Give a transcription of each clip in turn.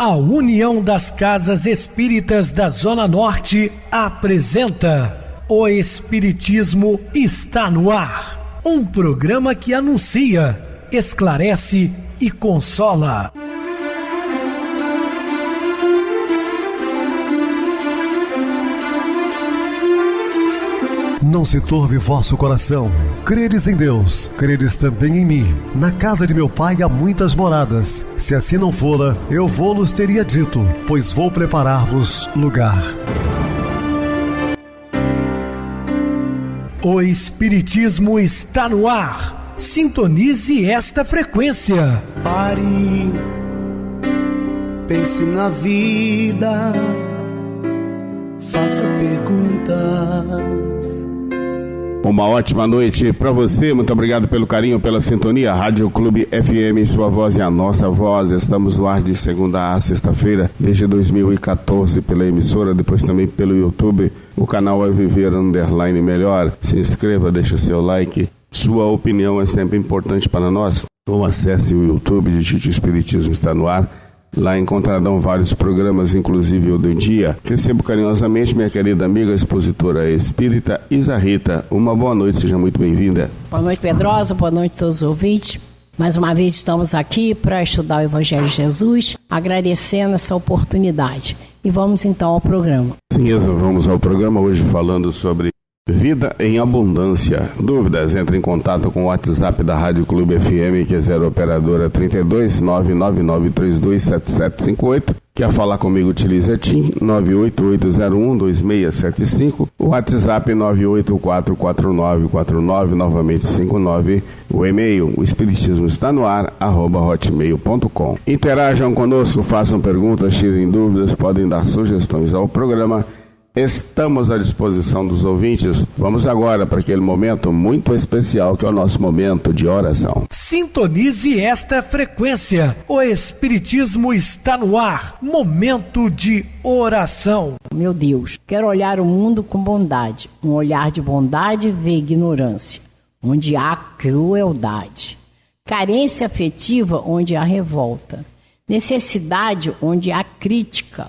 A União das Casas Espíritas da Zona Norte apresenta O Espiritismo está no ar. Um programa que anuncia, esclarece e consola. Não se turve vosso coração. Credes em Deus, credes também em mim. Na casa de meu pai há muitas moradas. Se assim não fora, eu vou-los teria dito, pois vou preparar-vos lugar. O Espiritismo está no ar. Sintonize esta frequência. Pare, pense na vida, faça perguntas. Uma ótima noite para você, muito obrigado pelo carinho, pela sintonia. Rádio Clube FM, sua voz é a nossa voz. Estamos no ar de segunda a sexta-feira, desde 2014, pela emissora, depois também pelo YouTube. O canal é Viver _ Melhor. Se inscreva, deixa seu like. Sua opinião é sempre importante para nós. Ou acesse o YouTube de Tite Espiritismo está no ar. Lá encontrarão vários programas, inclusive o do dia. Recebo carinhosamente minha querida amiga expositora espírita Isa Rita. Uma boa noite, seja muito bem-vinda. Boa noite, Pedrosa, boa noite a todos os ouvintes. Mais uma vez estamos aqui para estudar o Evangelho de Jesus, agradecendo essa oportunidade. E vamos então ao programa. Sim, Isa, vamos ao programa hoje falando sobre vida em abundância. Dúvidas? Entre em contato com o WhatsApp da Rádio Clube FM, que é 0 operadora 32 999327758. Quer falar comigo? Utilize a TIM 988012675. O WhatsApp 9844949, novamente 59. O e-mail, o espiritismo está no ar, @hotmail.com. Interajam conosco, façam perguntas, tirem dúvidas, podem dar sugestões ao programa. Estamos à disposição dos ouvintes. Vamos agora para aquele momento muito especial que é o nosso momento de oração. Sintonize esta frequência. O Espiritismo está no ar. Momento de oração. Meu Deus, quero olhar o mundo com bondade. Um olhar de bondade vê ignorância, onde há crueldade. Carência afetiva, onde há revolta. Necessidade, onde há crítica.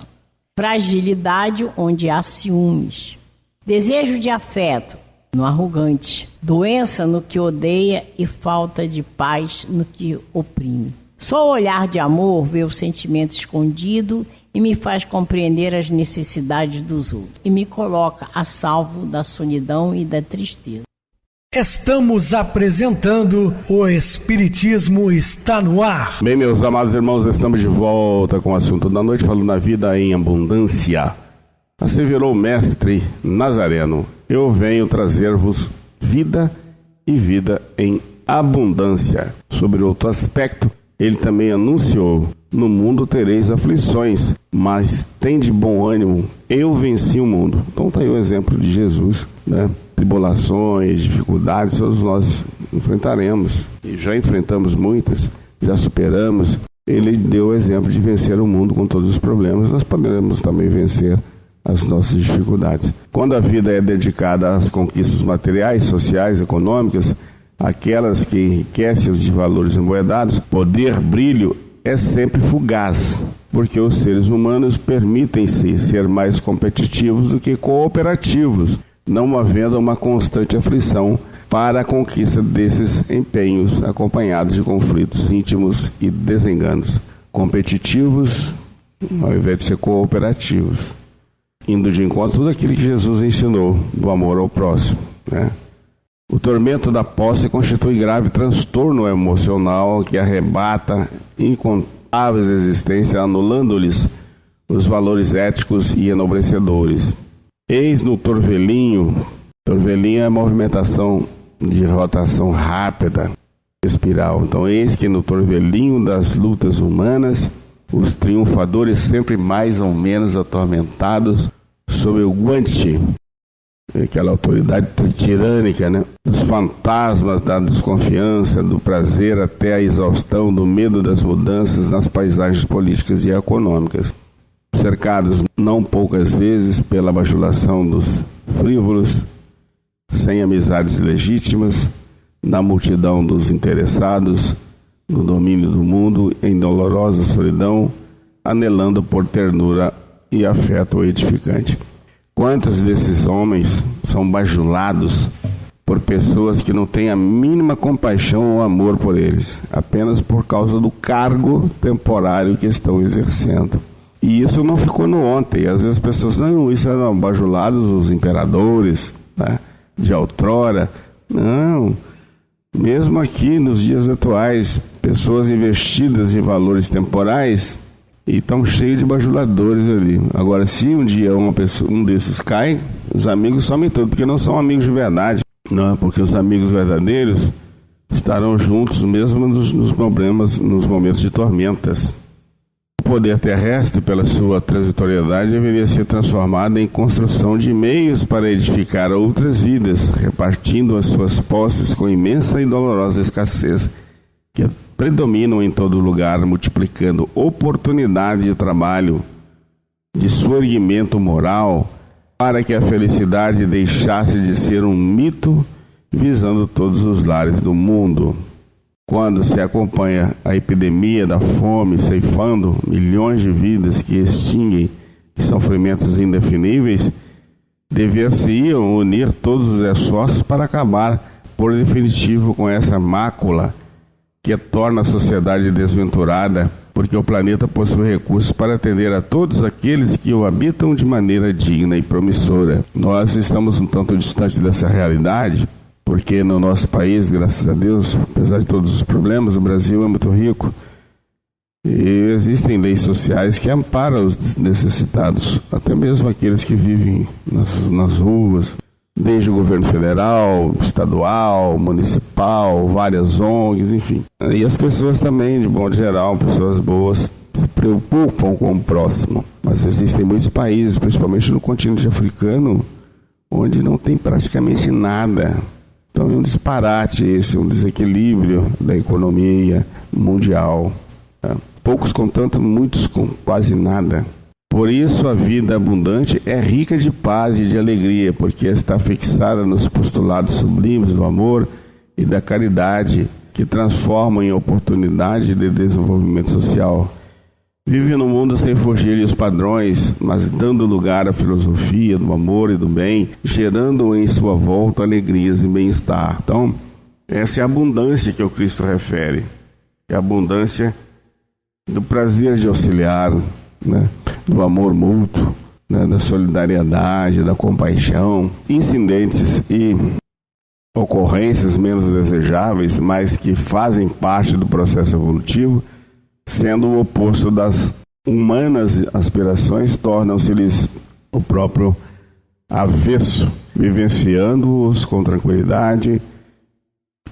Fragilidade onde há ciúmes, desejo de afeto no arrogante, doença no que odeia e falta de paz no que oprime. Só o olhar de amor vê o sentimento escondido e me faz compreender as necessidades dos outros e me coloca a salvo da solidão e da tristeza. Estamos apresentando O Espiritismo está no ar. Bem, meus amados irmãos, estamos de volta com o assunto da noite, falando da vida em abundância. Asseverou o mestre Nazareno: eu venho trazer-vos vida e vida em abundância. Sobre outro aspecto, ele também anunciou: no mundo tereis aflições, mas tende bom ânimo, eu venci o mundo. Então está aí o exemplo de Jesus, né? Tribulações, dificuldades, todos nós enfrentaremos. E já enfrentamos muitas, já superamos. Ele deu o exemplo de vencer o mundo com todos os problemas. Nós poderemos também vencer as nossas dificuldades. Quando a vida é dedicada às conquistas materiais, sociais, econômicas, aquelas que enriquecem os de valores emboedados, poder, brilho, é sempre fugaz, porque os seres humanos permitem-se ser mais competitivos do que cooperativos, não havendo uma constante aflição para a conquista desses empenhos, acompanhados de conflitos íntimos e desenganos. Competitivos, ao invés de ser cooperativos, indo de encontro a tudo aquilo que Jesus ensinou, do amor ao próximo, né? O tormento da posse constitui grave transtorno emocional que arrebata incontáveis existências, anulando-lhes os valores éticos e enobrecedores. Eis no torvelinho é a movimentação de rotação rápida, espiral. Então, eis que no torvelinho das lutas humanas, os triunfadores sempre mais ou menos atormentados sob o guante, aquela autoridade tirânica, né? Dos fantasmas da desconfiança, do prazer até a exaustão, do medo das mudanças nas paisagens políticas e econômicas. Cercados não poucas vezes pela bajulação dos frívolos, sem amizades legítimas, na multidão dos interessados, no domínio do mundo, em dolorosa solidão, anelando por ternura e afeto edificante. Quantos desses homens são bajulados por pessoas que não têm a mínima compaixão ou amor por eles, apenas por causa do cargo temporário que estão exercendo? E isso não ficou no ontem. Às vezes as pessoas, não, isso eram bajulados os imperadores, né, de outrora. Não, mesmo aqui nos dias atuais, pessoas investidas em valores temporais e estão cheios de bajuladores ali. Agora, se um dia um desses cai, os amigos somem todos, porque não são amigos de verdade. Não, porque os amigos verdadeiros estarão juntos mesmo nos problemas, nos momentos de tormentas. O poder terrestre, pela sua transitoriedade, deveria ser transformado em construção de meios para edificar outras vidas, repartindo as suas posses com imensa e dolorosa escassez, que predominam em todo lugar, multiplicando oportunidade de trabalho, de surgimento moral, para que a felicidade deixasse de ser um mito, visando todos os lares do mundo. Quando se acompanha a epidemia da fome ceifando milhões de vidas que extinguem sofrimentos indefiníveis, dever-se-iam unir todos os esforços para acabar por definitivo com essa mácula que torna a sociedade desventurada, porque o planeta possui recursos para atender a todos aqueles que o habitam de maneira digna e promissora. Nós estamos um tanto distante dessa realidade, porque no nosso país, graças a Deus, apesar de todos os problemas, o Brasil é muito rico e existem leis sociais que amparam os necessitados, até mesmo aqueles que vivem nas ruas, desde o governo federal, estadual, municipal, várias ONGs, enfim. E as pessoas também, de modo geral, pessoas boas, se preocupam com o próximo. Mas existem muitos países, principalmente no continente africano, onde não tem praticamente nada. Então é um disparate esse, um desequilíbrio da economia mundial. Poucos com tanto, muitos com quase nada. Por isso a vida abundante é rica de paz e de alegria, porque está fixada nos postulados sublimes do amor e da caridade, que transformam em oportunidade de desenvolvimento social. Vive no mundo sem fugir os padrões, mas dando lugar à filosofia do amor e do bem, gerando em sua volta alegrias e bem-estar. Então, essa é a abundância que o Cristo refere. É a abundância do prazer de auxiliar, né? Do amor mútuo, né? Da solidariedade, da compaixão, incidentes e ocorrências menos desejáveis, mas que fazem parte do processo evolutivo, sendo o oposto das humanas aspirações, tornam-se-lhes o próprio avesso, vivenciando-os com tranquilidade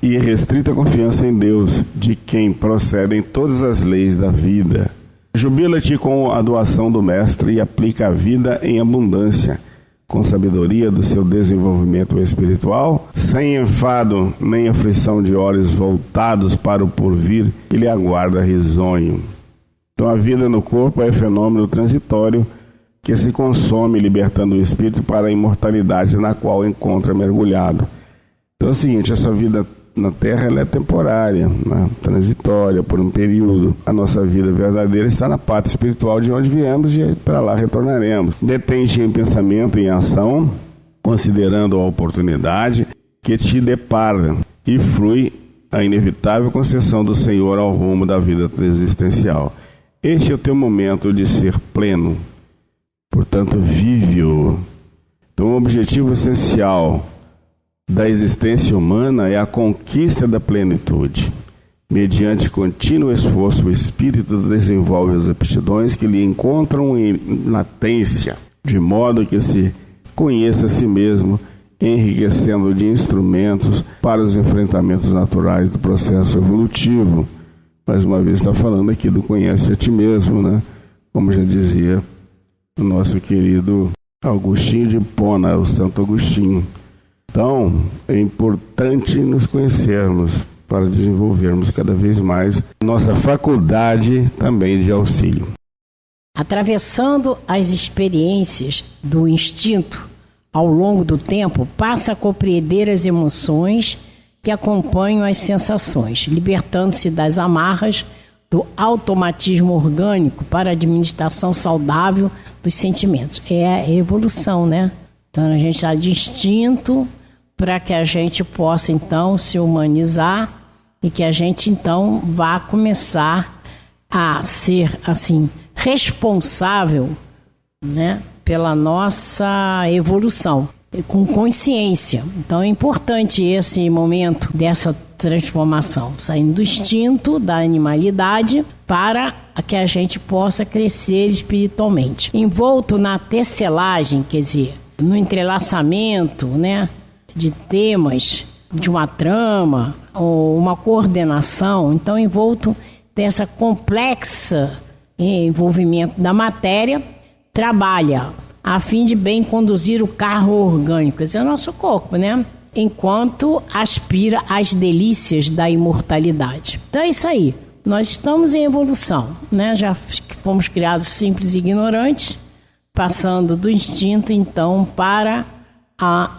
e restrita confiança em Deus, de quem procedem todas as leis da vida. Jubila-te com a doação do Mestre e aplica a vida em abundância, com sabedoria do seu desenvolvimento espiritual, sem enfado nem aflição de olhos voltados para o porvir que lhe aguarda risonho. Então a vida no corpo é fenômeno transitório que se consome, libertando o espírito para a imortalidade na qual encontra mergulhado. Então é o seguinte, essa vida na Terra ela é temporária, né? Transitória, por um período. A nossa vida verdadeira está na pátria espiritual de onde viemos e para lá retornaremos. Detente em pensamento e em ação, considerando a oportunidade que te depara e flui a inevitável concessão do Senhor ao rumo da vida existencial. Este é o teu momento de ser pleno. Portanto, vive-o. Então, o objetivo essencial da existência humana é a conquista da plenitude. Mediante contínuo esforço, o espírito desenvolve as aptidões que lhe encontram em latência, de modo que se conheça a si mesmo, enriquecendo de instrumentos para os enfrentamentos naturais do processo evolutivo. Mais uma vez está falando aqui do conhece a ti mesmo, né? Como já dizia o nosso querido Agostinho de Hipona, o Santo Agostinho. Então, é importante nos conhecermos para desenvolvermos cada vez mais nossa faculdade também de auxílio. Atravessando as experiências do instinto ao longo do tempo, passa a compreender as emoções que acompanham as sensações, libertando-se das amarras do automatismo orgânico para a administração saudável dos sentimentos. É a evolução, né? Então a gente está de instinto para que a gente possa então se humanizar e que a gente então vá começar a ser assim responsável, né, pela nossa evolução, com consciência. Então é importante esse momento dessa transformação, saindo do instinto, da animalidade, para que a gente possa crescer espiritualmente. Envolto na tecelagem, quer dizer, no entrelaçamento, né, de temas, de uma trama, ou uma coordenação, então envolto dessa complexa envolvimento da matéria, trabalha a fim de bem conduzir o carro orgânico, esse é o nosso corpo, né? Enquanto aspira às delícias da imortalidade. Então é isso aí, nós estamos em evolução, né? Já fomos criados simples e ignorantes, passando do instinto então para a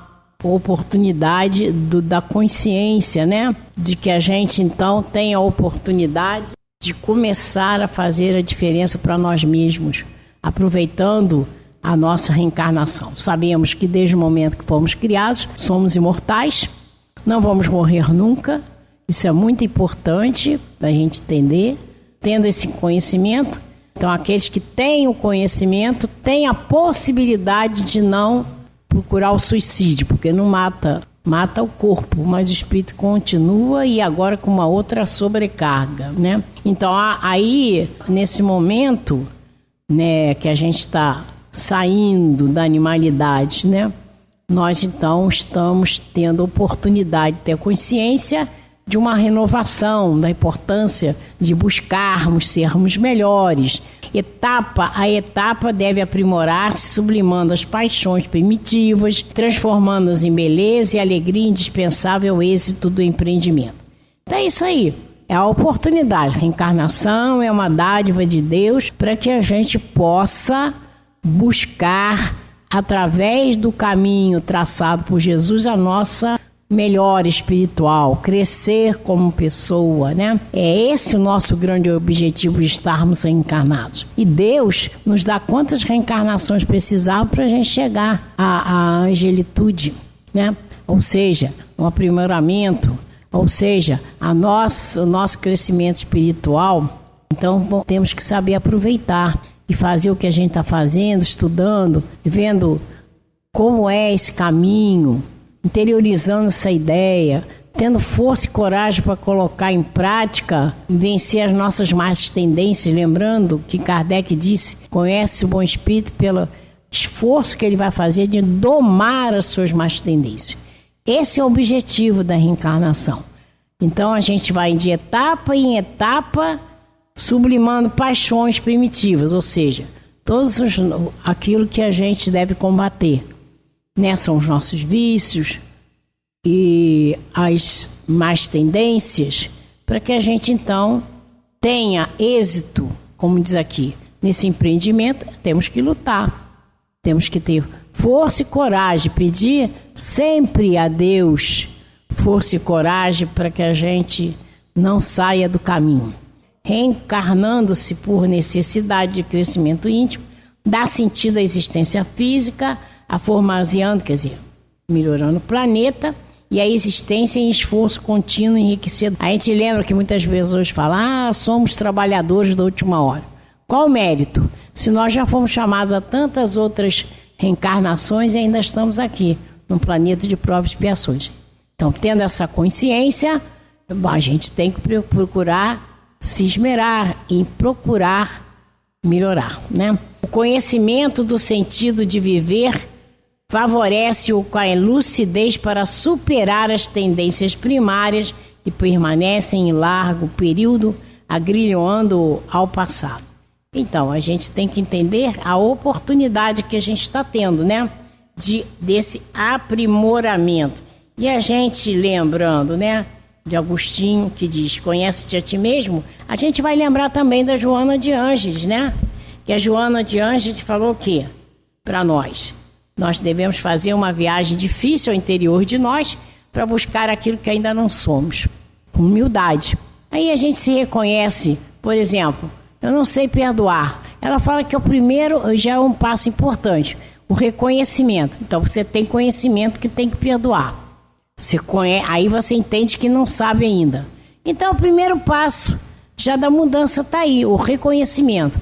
oportunidade da consciência, né? De que a gente então tem a oportunidade de começar a fazer a diferença para nós mesmos, aproveitando a nossa reencarnação. Sabemos que desde o momento que fomos criados, somos imortais, não vamos morrer nunca. Isso é muito importante para a gente entender, tendo esse conhecimento. Então, aqueles que têm o conhecimento têm a possibilidade de não procurar o suicídio, porque não mata o corpo, mas o espírito continua e agora com uma outra sobrecarga, né? Então, aí, nesse momento, né, que a gente está saindo da animalidade, né? Nós então estamos tendo a oportunidade de ter consciência de uma renovação, da importância de buscarmos sermos melhores. Etapa a etapa deve aprimorar-se, sublimando as paixões primitivas, transformando-as em beleza e alegria indispensável ao êxito do empreendimento. Então é isso aí. É a oportunidade. A reencarnação é uma dádiva de Deus para que a gente possa buscar, através do caminho traçado por Jesus, a nossa melhora espiritual, crescer como pessoa, né? É esse o nosso grande objetivo de estarmos reencarnados. E Deus nos dá quantas reencarnações precisava para a gente chegar à angelitude, né? Ou seja, um aprimoramento, ou seja, o nosso crescimento espiritual. Então, temos que saber aproveitar e fazer o que a gente está fazendo, estudando, vendo como é esse caminho, interiorizando essa ideia, tendo força e coragem para colocar em prática, vencer as nossas más tendências, lembrando que Kardec disse, conhece o bom espírito pelo esforço que ele vai fazer de domar as suas más tendências. Esse é o objetivo da reencarnação. Então a gente vai de etapa em etapa, sublimando paixões primitivas, ou seja, aquilo que a gente deve combater, né? São os nossos vícios e as más tendências, para que a gente então tenha êxito, como diz aqui, nesse empreendimento. Temos que lutar, temos que ter força e coragem, pedir sempre a Deus força e coragem para que a gente não saia do caminho. Reencarnando-se por necessidade de crescimento íntimo, dá sentido à existência física, aformoseando, quer dizer, melhorando o planeta, e a existência em esforço contínuo e enriquecedor. A gente lembra que muitas pessoas falam, somos trabalhadores da última hora. Qual o mérito? Se nós já fomos chamados a tantas outras reencarnações e ainda estamos aqui, num planeta de provas e expiações. Então, tendo essa consciência, a gente tem que procurar se esmerar em procurar melhorar, né? O conhecimento do sentido de viver favorece-o com a lucidez para superar as tendências primárias que permanecem em largo período agrilhoando ao passado. Então, a gente tem que entender a oportunidade que a gente está tendo, né? Desse aprimoramento. E a gente lembrando, né? De Agostinho, que diz, conhece-te a ti mesmo, a gente vai lembrar também da Joana de Ângeles, né? Que a Joana de Ângeles falou o quê? Para nós devemos fazer uma viagem difícil ao interior de nós para buscar aquilo que ainda não somos, com humildade. Aí a gente se reconhece Por exemplo, eu não sei perdoar. Ela fala que o primeiro já é um passo importante, o reconhecimento. Então você tem conhecimento que tem que perdoar. Aí você entende que não sabe ainda. Então o primeiro passo já da mudança está aí, o reconhecimento.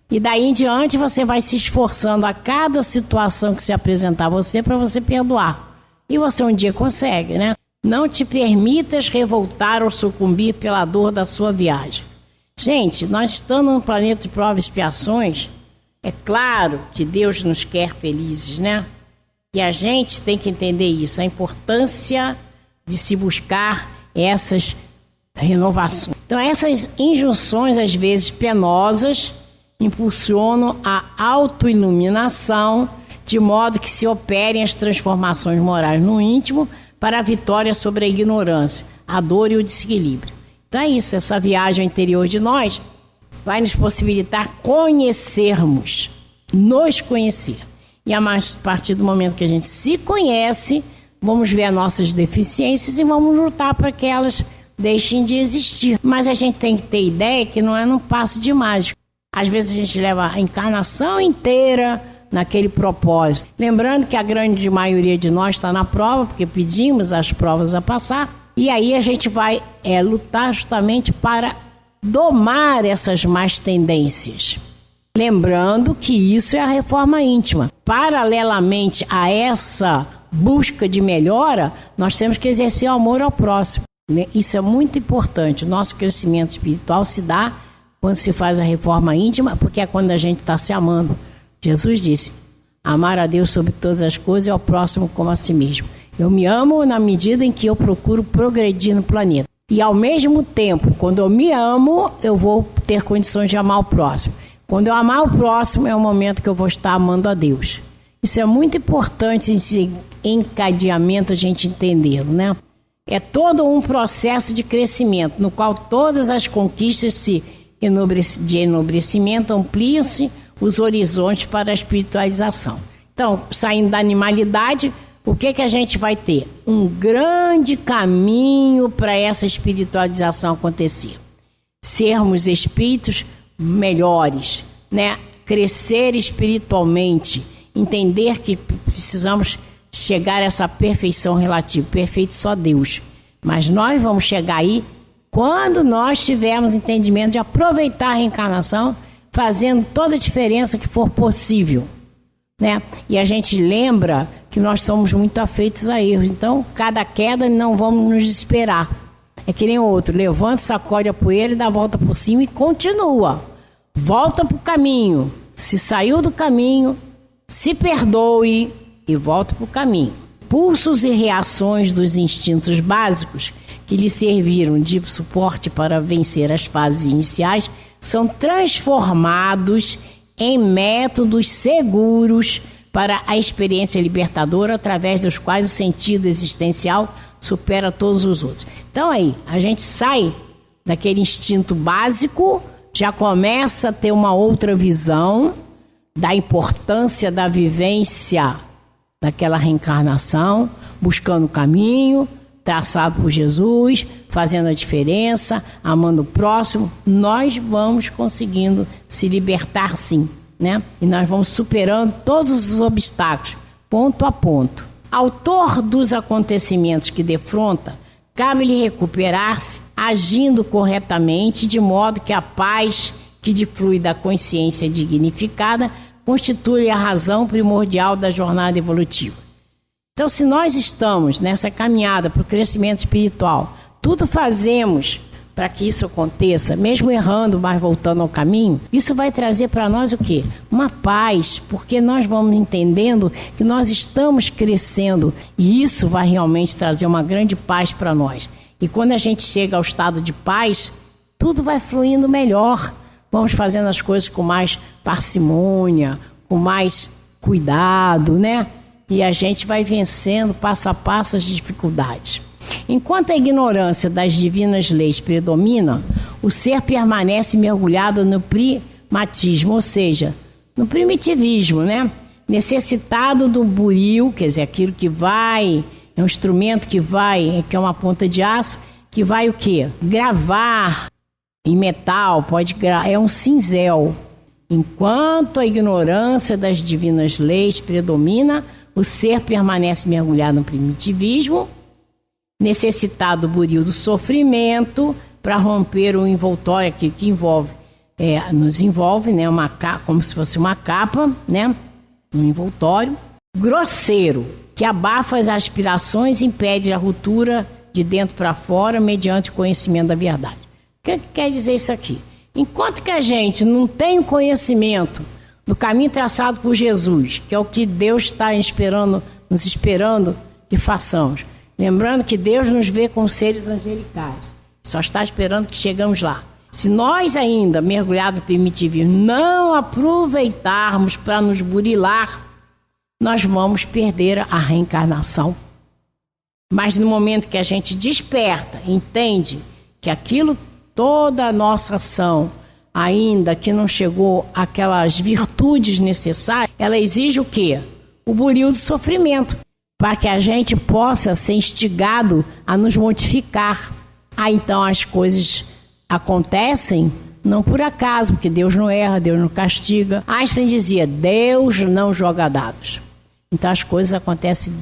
E daí em diante você vai se esforçando a cada situação que se apresentar a você para você perdoar. E você um dia consegue, né? Não te permitas revoltar ou sucumbir pela dor da sua viagem. Gente, nós estamos no planeta de provas e expiações. É claro que Deus nos quer felizes, né? E a gente tem que entender isso, a importância de se buscar essas renovações. Então, essas injunções, às vezes penosas, impulsionam a autoiluminação, de modo que se operem as transformações morais no íntimo para a vitória sobre a ignorância, a dor e o desequilíbrio. Então é isso, essa viagem ao interior de nós vai nos possibilitar conhecermos, nos conhecer. E a partir do momento que a gente se conhece, vamos ver as nossas deficiências e vamos lutar para que elas deixem de existir. Mas a gente tem que ter ideia que não é num passe de mágica. Às vezes a gente leva a encarnação inteira naquele propósito. Lembrando que a grande maioria de nós está na prova, porque pedimos as provas a passar. E aí a gente vai lutar justamente para domar essas más tendências. Lembrando que isso é a reforma íntima. Paralelamente a essa busca de melhora, nós temos que exercer o amor ao próximo. Isso é muito importante. O nosso crescimento espiritual se dá quando se faz a reforma íntima, porque é quando a gente está se amando. Jesus disse, amar a Deus sobre todas as coisas e ao próximo como a si mesmo. Eu me amo na medida em que eu procuro progredir no planeta. E ao mesmo tempo, quando eu me amo, eu vou ter condições de amar o próximo. Quando eu amar o próximo, é o momento que eu vou estar amando a Deus. Isso é muito importante, esse encadeamento, a gente entendê-lo, né? É todo um processo de crescimento, no qual todas as conquistas de enobrecimento ampliam-se os horizontes para a espiritualização. Então, saindo da animalidade, o que a gente vai ter? Um grande caminho para essa espiritualização acontecer. Sermos espíritos melhores, né? Crescer espiritualmente, entender que precisamos chegar a essa perfeição relativa. Perfeito só Deus. Mas nós vamos chegar aí quando nós tivermos entendimento de aproveitar a reencarnação, fazendo toda a diferença que for possível, né? E a gente lembra que nós somos muito afeitos a erros. Então, cada queda não vamos nos desesperar. É que nem o outro, levanta, sacode a poeira e dá a volta por cima e continua. Volta para o caminho. Se saiu do caminho, se perdoe e volta para o caminho. Pulsos e reações dos instintos básicos que lhe serviram de suporte para vencer as fases iniciais são transformados em métodos seguros para a experiência libertadora, através dos quais o sentido existencial supera todos os outros. Então aí, a gente sai daquele instinto básico, já começa a ter uma outra visão da importância da vivência daquela reencarnação, buscando o caminho traçado por Jesus, fazendo a diferença, amando o próximo. Nós vamos conseguindo se libertar sim, né? E nós vamos superando todos os obstáculos, ponto a ponto. Autor dos acontecimentos que defronta, cabe-lhe recuperar-se, agindo corretamente, de modo que a paz que deflui da consciência dignificada constitui a razão primordial da jornada evolutiva. Então, se nós estamos nessa caminhada para o crescimento espiritual, tudo fazemos para que isso aconteça, mesmo errando, mas voltando ao caminho, isso vai trazer para nós o quê? Uma paz, porque nós vamos entendendo que nós estamos crescendo e isso vai realmente trazer uma grande paz para nós. E quando a gente chega ao estado de paz, tudo vai fluindo melhor. Vamos fazendo as coisas com mais parcimônia, com mais cuidado, né? E a gente vai vencendo passo a passo as dificuldades. Enquanto a ignorância das divinas leis predomina, o ser permanece mergulhado no primatismo, ou seja, no primitivismo, né? Necessitado do buril, quer dizer, aquilo que vai, é um instrumento que vai, que é uma ponta de aço, que vai o quê? Gravar em metal, é um cinzel. Enquanto a ignorância das divinas leis predomina, o ser permanece mergulhado no primitivismo, necessitado do buril do sofrimento para romper o envoltório aqui que nos envolve, né, como se fosse uma capa, né, um envoltório grosseiro que abafa as aspirações e impede a ruptura de dentro para fora mediante o conhecimento da verdade. O que quer dizer isso aqui? Enquanto que a gente não tem o conhecimento do caminho traçado por Jesus, que é o que Deus está nos esperando que façamos. Lembrando que Deus nos vê como seres angelicais. Só está esperando que chegamos lá. Se nós ainda, mergulhados no primitivismo, não aproveitarmos para nos burilar, nós vamos perder a reencarnação. Mas no momento que a gente desperta, entende que toda a nossa ação, ainda que não chegou àquelas virtudes necessárias, ela exige o quê? O buril do sofrimento, para que a gente possa ser instigado a nos modificar. Então as coisas acontecem não por acaso, porque Deus não erra, Deus não castiga. Einstein dizia, Deus não joga dados. Então as coisas acontecem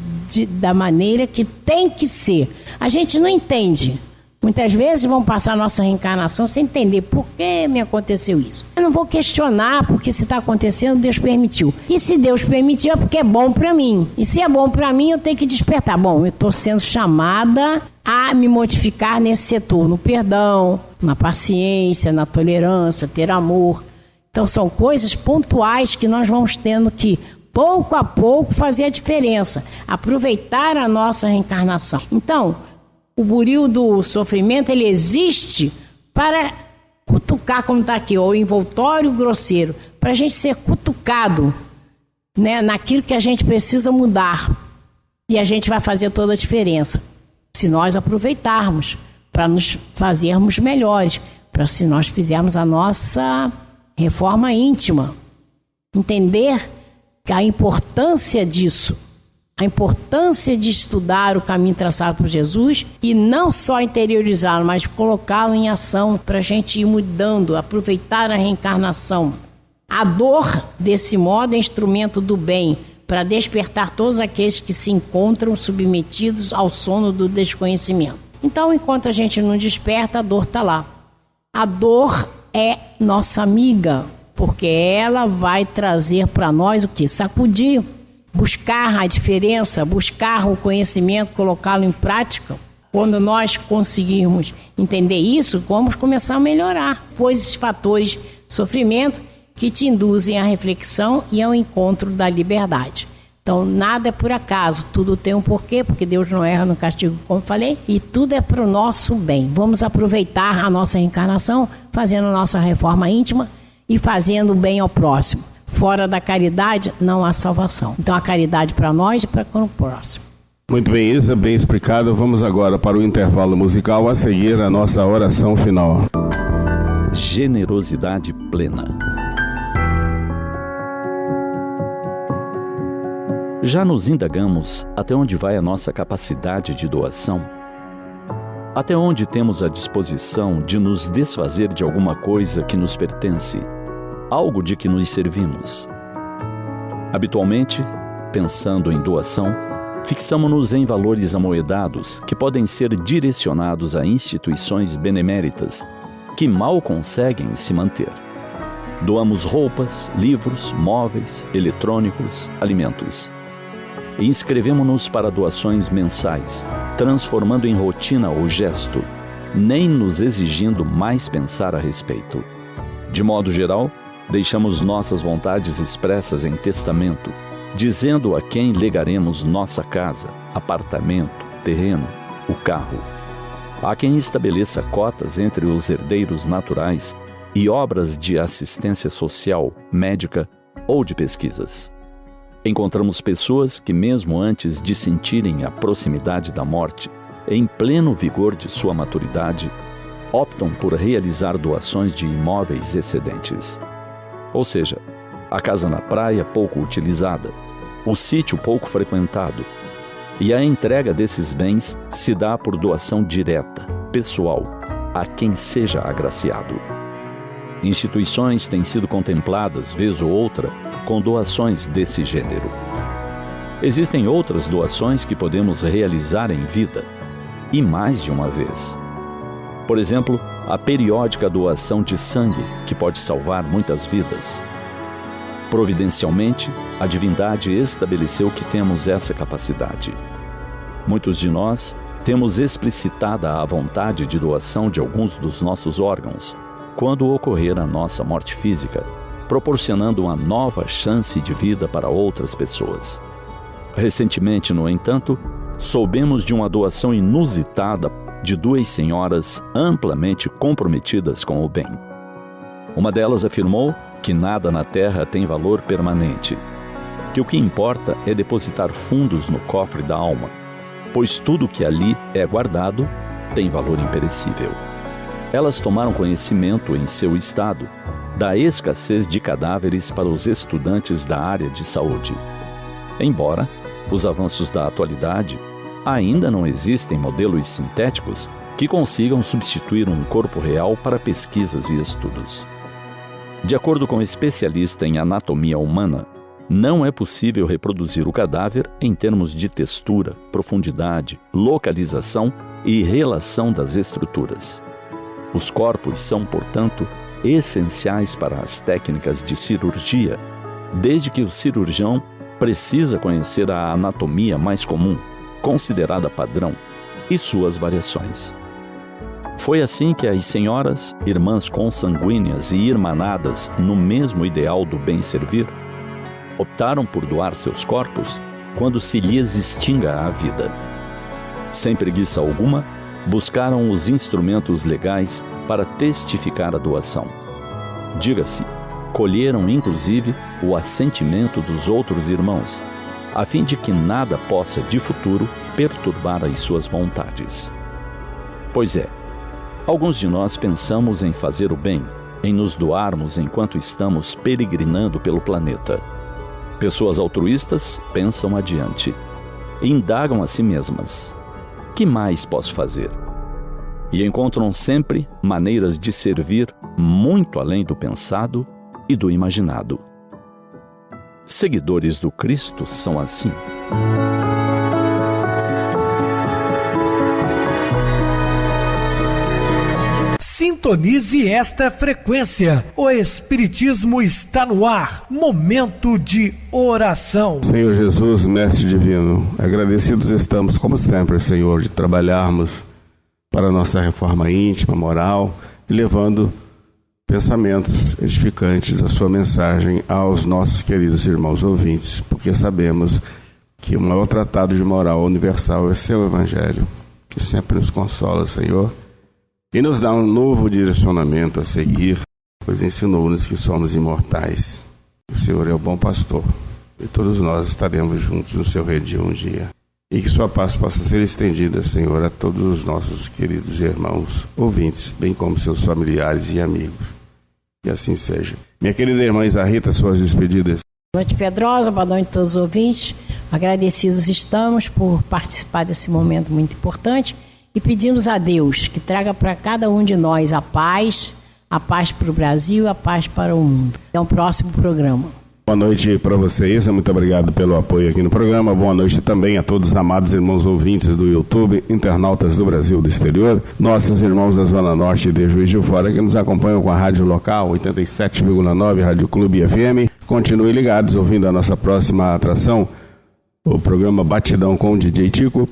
da maneira que tem que ser. A gente não entende. Muitas vezes vão passar a nossa reencarnação sem entender por que me aconteceu isso. Eu não vou questionar porque se está acontecendo, Deus permitiu. E se Deus permitiu é porque é bom para mim. E se é bom para mim, eu tenho que despertar. Bom, eu estou sendo chamada a me modificar nesse setor, no perdão, na paciência, na tolerância, ter amor. Então são coisas pontuais que nós vamos tendo que, pouco a pouco, fazer a diferença. Aproveitar a nossa reencarnação. Então, o buril do sofrimento, ele existe para cutucar, como está aqui, o envoltório grosseiro, para a gente ser cutucado, né, naquilo que a gente precisa mudar. E a gente vai fazer toda a diferença, se nós aproveitarmos, para nos fazermos melhores, para se nós fizermos a nossa reforma íntima. Entender que a importância disso, a importância de estudar o caminho traçado por Jesus e não só interiorizá-lo, mas colocá-lo em ação para a gente ir mudando, aproveitar a reencarnação. A dor, desse modo, é instrumento do bem para despertar todos aqueles que se encontram submetidos ao sono do desconhecimento. Então, enquanto a gente não desperta, a dor está lá. A dor é nossa amiga, porque ela vai trazer para nós o quê? Sacudir. Buscar a diferença, buscar o conhecimento, colocá-lo em prática. Quando nós conseguirmos entender isso, vamos começar a melhorar. Pois esses fatores de sofrimento que te induzem à reflexão e ao encontro da liberdade. Então, nada é por acaso, tudo tem um porquê, porque Deus não erra no castigo, como falei, e tudo é para o nosso bem. Vamos aproveitar a nossa reencarnação, fazendo a nossa reforma íntima e fazendo o bem ao próximo. Fora da caridade não há salvação. Então a caridade para nós e para o próximo. Muito bem, Isa, bem explicado. Vamos agora para o intervalo musical, a seguir a nossa oração final. Generosidade plena. Já nos indagamos até onde vai a nossa capacidade de doação? Até onde temos a disposição de nos desfazer de alguma coisa que nos pertence? Algo de que nos servimos. Habitualmente, pensando em doação, fixamo-nos em valores amoedados que podem ser direcionados a instituições beneméritas que mal conseguem se manter. Doamos roupas, livros, móveis, eletrônicos, alimentos. E inscrevemo-nos para doações mensais, transformando em rotina o gesto, nem nos exigindo mais pensar a respeito. De modo geral, deixamos nossas vontades expressas em testamento, dizendo a quem legaremos nossa casa, apartamento, terreno, o carro. Há quem estabeleça cotas entre os herdeiros naturais e obras de assistência social, médica ou de pesquisas. Encontramos pessoas que, mesmo antes de sentirem a proximidade da morte, em pleno vigor de sua maturidade, optam por realizar doações de imóveis excedentes. Ou seja, a casa na praia pouco utilizada, o sítio pouco frequentado, e a entrega desses bens se dá por doação direta, pessoal, a quem seja agraciado. Instituições têm sido contempladas, vez ou outra, com doações desse gênero. Existem outras doações que podemos realizar em vida, e mais de uma vez. Por exemplo, a periódica doação de sangue, que pode salvar muitas vidas. Providencialmente, a divindade estabeleceu que temos essa capacidade. Muitos de nós temos explicitada a vontade de doação de alguns dos nossos órgãos quando ocorrer a nossa morte física, proporcionando uma nova chance de vida para outras pessoas. Recentemente, no entanto, soubemos de uma doação inusitada de duas senhoras amplamente comprometidas com o bem. Uma delas afirmou que nada na terra tem valor permanente, que o que importa é depositar fundos no cofre da alma, pois tudo que ali é guardado tem valor imperecível. Elas tomaram conhecimento em seu estado da escassez de cadáveres para os estudantes da área de saúde. Embora os avanços da atualidade, ainda não existem modelos sintéticos que consigam substituir um corpo real para pesquisas e estudos. De acordo com um especialista em anatomia humana, não é possível reproduzir o cadáver em termos de textura, profundidade, localização e relação das estruturas. Os corpos são, portanto, essenciais para as técnicas de cirurgia, desde que o cirurgião precisa conhecer a anatomia mais comum, considerada padrão, e suas variações. Foi assim que as senhoras, irmãs consanguíneas e irmanadas no mesmo ideal do bem servir, optaram por doar seus corpos quando se lhes extinga a vida. Sem preguiça alguma, buscaram os instrumentos legais para testificar a doação. Diga-se, colheram inclusive o assentimento dos outros irmãos, a fim de que nada possa de futuro perturbar as suas vontades. Pois é, alguns de nós pensamos em fazer o bem, em nos doarmos enquanto estamos peregrinando pelo planeta. Pessoas altruístas pensam adiante, indagam a si mesmas: que mais posso fazer? E encontram sempre maneiras de servir muito além do pensado e do imaginado. Seguidores do Cristo são assim. Sintonize esta frequência. O Espiritismo está no ar. Momento de oração. Senhor Jesus, Mestre Divino, agradecidos estamos, como sempre, Senhor, de trabalharmos para a nossa reforma íntima, moral, e levando pensamentos edificantes da sua mensagem aos nossos queridos irmãos ouvintes, porque sabemos que o maior tratado de moral universal é seu Evangelho, que sempre nos consola, Senhor, e nos dá um novo direcionamento a seguir, pois ensinou-nos que somos imortais. O Senhor é o bom pastor, e todos nós estaremos juntos no seu redil um dia. E que sua paz possa ser estendida, Senhor, a todos os nossos queridos irmãos ouvintes, bem como seus familiares e amigos. Que assim seja. Minha querida irmã Isa Rita, suas despedidas. Boa noite, Pedrosa, boa noite a todos os ouvintes. Agradecidos estamos por participar desse momento muito importante e pedimos a Deus que traga para cada um de nós a paz para o Brasil e a paz para o mundo. Até o próximo programa. Boa noite para você, Isa. Muito obrigado pelo apoio aqui no programa. Boa noite também a todos os amados irmãos ouvintes do YouTube, internautas do Brasil e do exterior, nossos irmãos da Zona Norte e de Juiz de Fora que nos acompanham com a rádio local 87,9 Rádio Clube FM. Continuem ligados ouvindo a nossa próxima atração, o programa Batidão com o DJ Tico.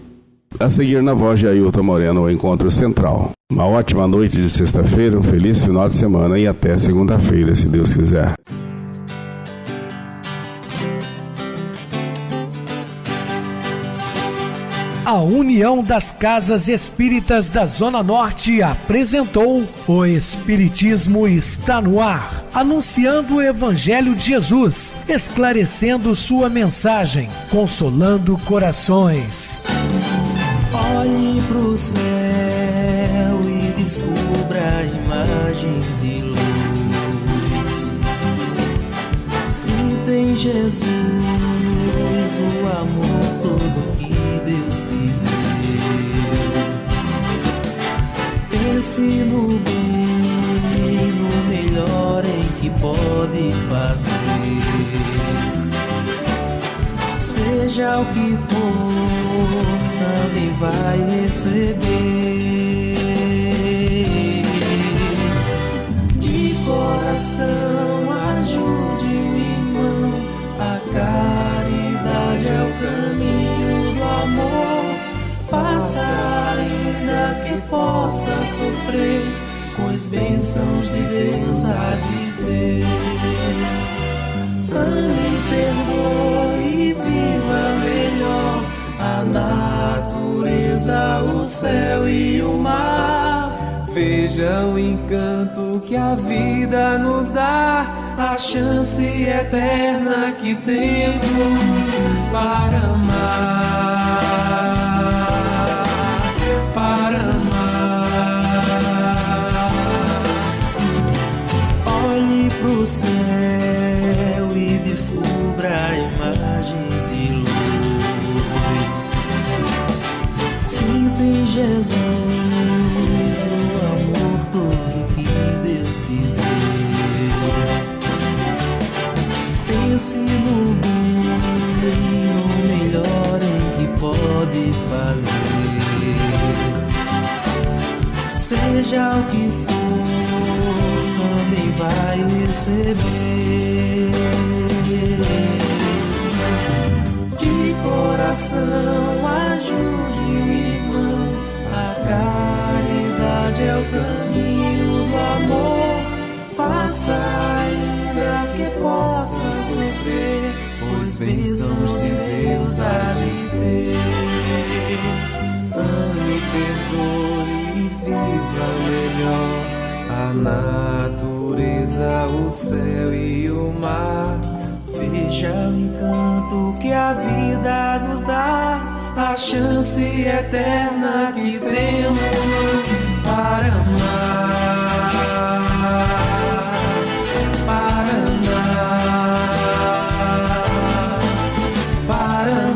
A seguir, na voz de Ailton Moreno, o Encontro Central. Uma ótima noite de sexta-feira, um feliz final de semana e até segunda-feira, se Deus quiser. A União das Casas Espíritas da Zona Norte apresentou O Espiritismo está no ar, anunciando o Evangelho de Jesus, esclarecendo sua mensagem, consolando corações. Olhe pro céu e descubra imagens de luz. Se tem Jesus, o amor todo que Deus te deu, Pense no bem, no melhor em que pode fazer. Seja o que for, também vai receber. De coração, ajude-me, irmão. A caridade é o caminho do amor. Faça ainda que possa sofrer, pois bênçãos de Deus há de ter. Ame, perdoe e viva melhor a natureza, o céu e o mar. Veja o encanto que a vida nos dá, a chance eterna que temos para amar, para amar. Olhe pro céu e descubra imagens de luz. Sinta em Jesus o amor todo que Deus te deu. Pense no bem, no melhor em que pode fazer. Seja o que for, também vai receber. De coração, ajude-me, irmão. A caridade é o caminho do amor. Faça ainda que possa sofrer, pois bênçãos de Deus há de ter. Ame, perdoe e viva melhor a natureza, o céu e o mar. Veja o encanto que a vida nos dá, a chance eterna que temos para amar, para amar, para amar.